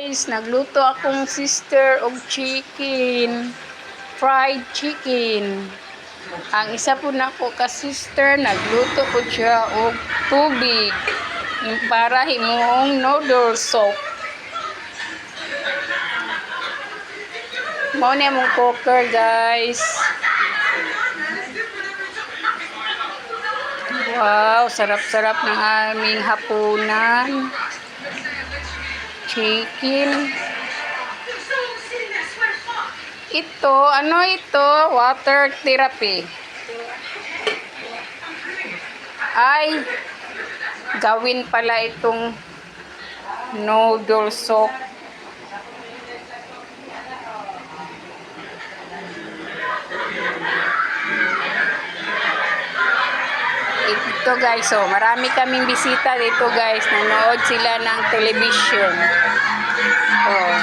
Guys, nagluto akong sister og chicken, fried chicken. Ang isa po nako ka sister nagluto po siya og tubig para himuong noodle soup. Mao ni among cooker, guys. Wow, sarap-sarap ng aming hapunan. Chicken. Ito, ano ito? Water therapy. Ay, gawin pala itong noodle soup. Ito guys, oh, marami kaming bisita dito guys. Nanood sila ng television. Oh.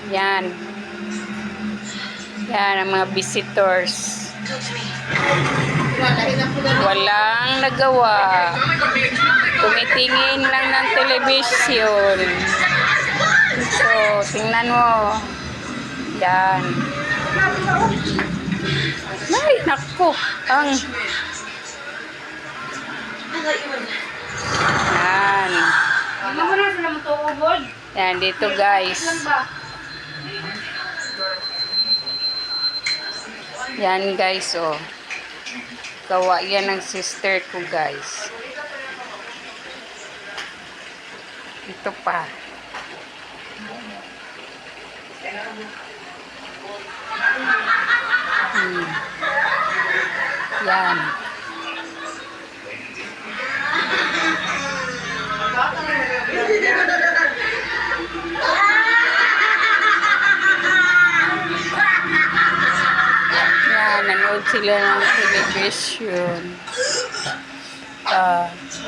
Yan. Yan ang mga visitors. Walang nagawa. Tumitingin lang ng television. So, tingnan mo. Yan. Ay, naku. Ang yan, dito guys. Yan guys, oh. Gawa yan ng sister ko guys. Ito pa. Yan. Yan, nanood sila ng television.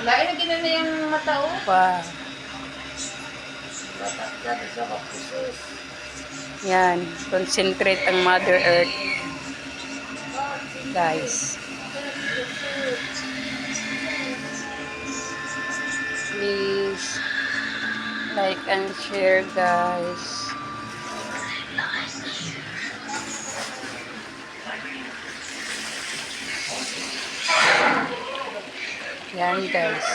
Wala na gina na yung matao. Yan, concentrate ang Mother Earth. Guys. Please like and share guys. Yan guys.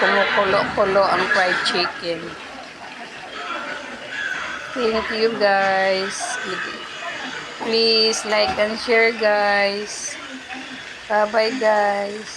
Kumukulo-kulo ang fried chicken. Thank you guys. Please like and share guys. Bye bye guys.